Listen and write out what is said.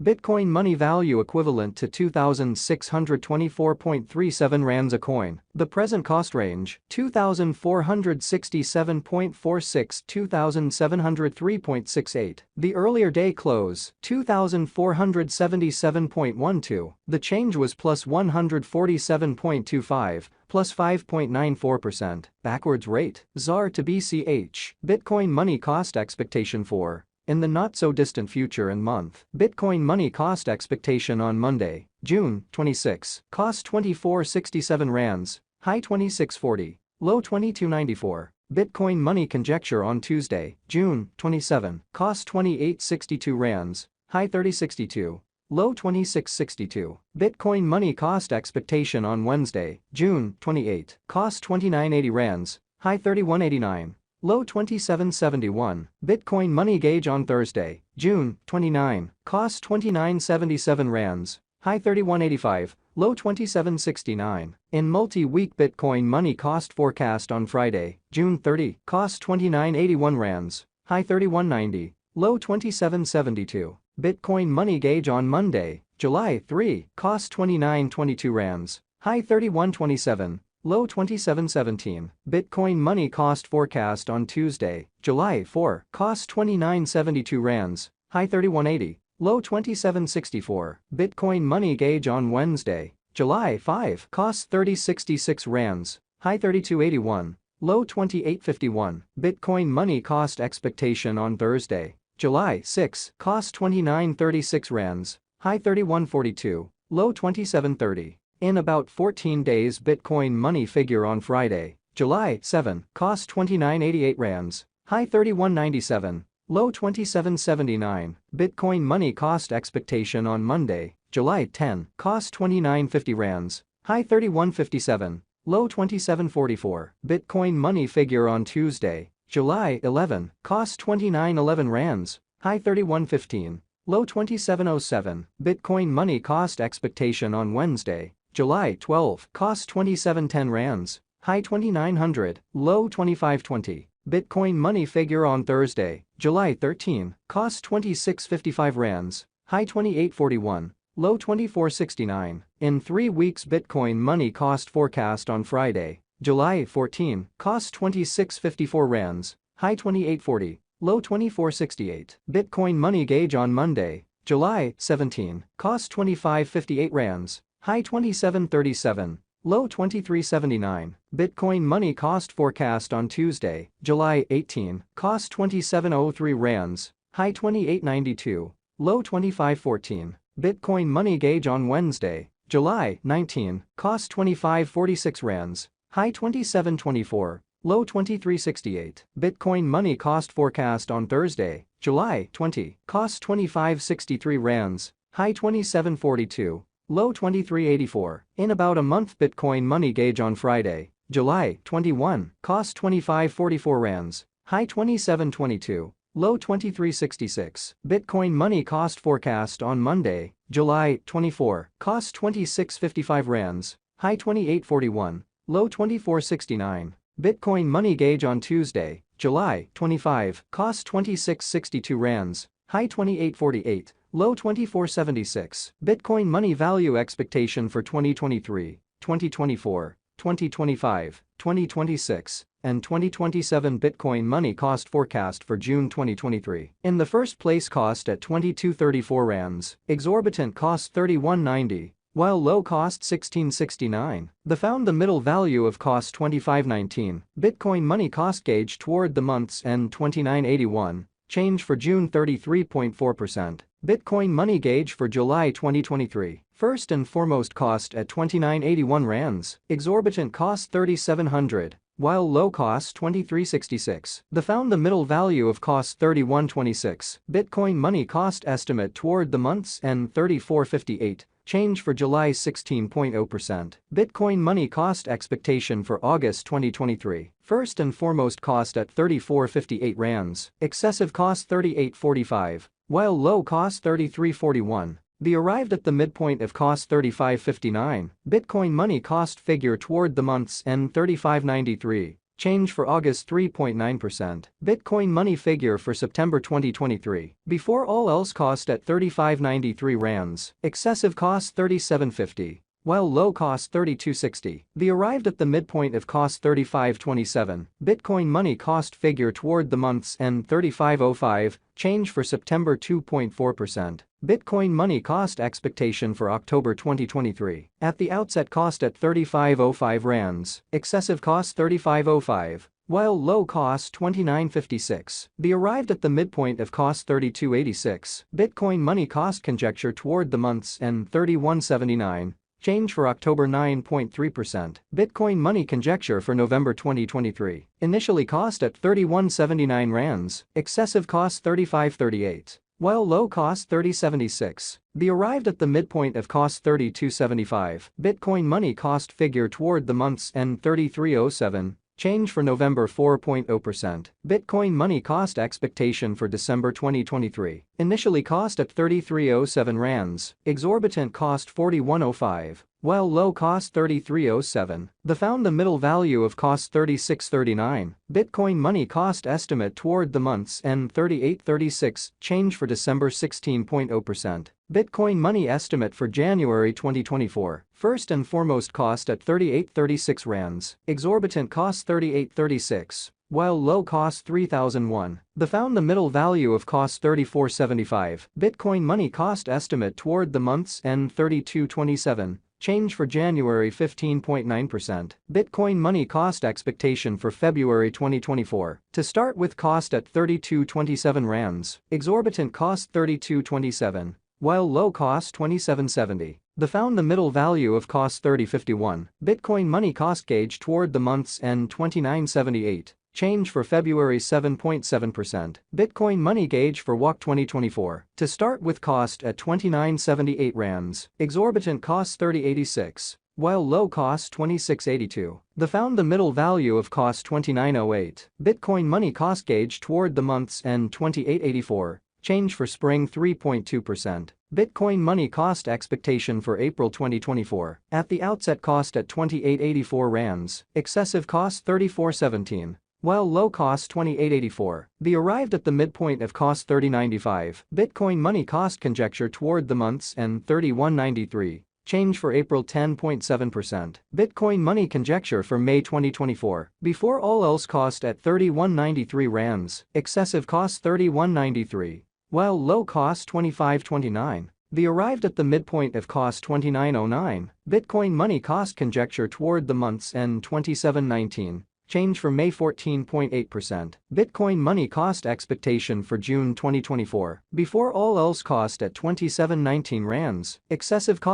Bitcoin money value equivalent to 2,624.37 rands a coin. The present cost range, 2,467.46 2,703.68. The earlier day close, 2,477.12. The change was plus 147.25, plus 5.94%. Backwards rate, ZAR to BCH. Bitcoin money cost expectation for. In the not-so-distant future and month, Bitcoin money cost expectation on Monday, June 26, cost 2467 rands, high 2640, low 2294. Bitcoin money conjecture on Tuesday, June 27, cost 2862 rands, high 3062, low 2662. Bitcoin money cost expectation on Wednesday, June 28, cost 2980 rands, high 3189. Low 2771. Bitcoin money gauge on Thursday, June 29, cost 2977 rands, high 3185, low 2769. In multi-week Bitcoin money cost forecast on Friday, June 30, cost 2981 rands, high 3190, low 2772. Bitcoin money gauge on Monday, July 3, cost 2922 rands, high 3127. Low 2717. Bitcoin money cost forecast on Tuesday, July 4, cost 2972 rands, high 3180, low 2764. Bitcoin money gauge on Wednesday, July 5, cost 3066 rands, high 3281, low 2851. Bitcoin money cost expectation on Thursday, July 6, cost 2936 rands, high 3142, low 2730. In about 14 days Bitcoin money figure on Friday, July 7, cost 2988 rands, high 3197, low 2779. Bitcoin money cost expectation on Monday, July 10, cost 2950 rands, high 3157, low 2744. Bitcoin money figure on Tuesday, July 11, cost 2911 rands, high 3115, low 2707. Bitcoin money cost expectation on Wednesday, July 12, cost 2710 rands, high 2900, low 2520. Bitcoin money figure on Thursday, July 13, cost 2655 rands, high 2841, low 2469. In 3 weeks Bitcoin money cost forecast on Friday, July 14, cost 2654 rands, high 2840, low 2468. Bitcoin money gauge on Monday, July 17, cost 2558 rands, high 2737, low 2379. Bitcoin money cost forecast on Tuesday, July 18, cost 2703 rands, high 2892, low 2514. Bitcoin money gauge on Wednesday, July 19, cost 2546 rands, high 2724, low 2368. Bitcoin money cost forecast on Thursday, July 20, cost 2563 rands, high 2742, low 2384. In about a month Bitcoin money gauge on Friday, July 21, cost 2544 rands, high 2722, low 2366. Bitcoin money cost forecast on Monday, July 24, cost 2655 rands, high 2841, low 2469. Bitcoin money gauge on Tuesday, July 25, cost 2662 rands, high 2848, low 2476. Bitcoin money value expectation for 2023, 2024, 2025, 2026, and 2027. Bitcoin money cost forecast for June 2023. In the first place cost at 2234 rands, exorbitant cost 3190, while low cost 1669. The found the middle value of cost 2519. Bitcoin money cost gauge toward the month's end 2981, change for June 33.4%. Bitcoin money gauge for July 2023. First and foremost cost at 2981 rands, exorbitant cost 3700, while low cost 2366. The found the middle value of cost 3126. Bitcoin money cost estimate toward the month's end 3458, change for July 16.0%. Bitcoin money cost expectation for August 2023. First and foremost cost at 3458 rands, excessive cost 3845, while low cost 3341. The arrived at the midpoint of cost 3559. Bitcoin money cost figure toward the month's end 3593, Change for August 3.9%. Bitcoin money figure for September 2023. Before all else cost at 35.93 rands. Excessive cost 37.50. While low cost 32.60, the arrived at the midpoint of cost 35.27, Bitcoin money cost figure toward the month's end 35.05, change for September 2.4%. Bitcoin money cost expectation for October 2023. At the outset cost at 35.05 rands, excessive cost 35.05. While low cost 29.56, the arrived at the midpoint of cost 32.86, Bitcoin money cost conjecture toward the month's end 31.79. Change for October 9.3%. Bitcoin money conjecture for November 2023. Initially cost at 31.79 rands, excessive cost 35.38. While low cost 30.76, the arrived at the midpoint of cost 32.75. Bitcoin money cost figure toward the month's end 33.07. Change for November 4.0%. Bitcoin money cost expectation for December 2023. Initially cost at 33.07 rands, exorbitant cost 41.05, while low cost 33.07. The found the middle value of cost 36.39. Bitcoin money cost estimate toward the month's end 38.36, change for December 16.0%. Bitcoin money estimate for January 2024. First and foremost cost at 38.36 rands, exorbitant cost 38.36, while low cost 3001. The found the middle value of cost 34.75. Bitcoin money cost estimate toward the month's end 32.27. Change for January 15.9%. Bitcoin money cost expectation for February 2024. To start with cost at 32.27 rands, exorbitant cost 32.27, while low cost 27.70. The found the middle value of cost 30.51. Bitcoin money cost gauge toward the month's end 29.78. Change for February 7.7%. Bitcoin money gauge for WOC 2024. To start with cost at 29.78 rands, exorbitant cost 30.86, while low cost 26.82. The found the middle value of cost 29.08. Bitcoin money cost gauge toward the month's end 28.84. Change for spring 3.2%. Bitcoin money cost expectation for April 2024. At the outset cost at 28.84 rands, excessive cost 34.17. While low cost 28.84, the arrived at the midpoint of cost 30.95. Bitcoin money cost conjecture toward the month's end 31.93. Change for April 10.7%. Bitcoin money conjecture for May 2024. Before all else cost at 31.93 rands, excessive cost 31.93. While low cost 25.29. The arrived at the midpoint of cost 29.09. Bitcoin money cost conjecture toward the month's end 27.19. Change for May 14.8%. Bitcoin money cost expectation for June 2024. Before all else cost at 27.19 rands, excessive cost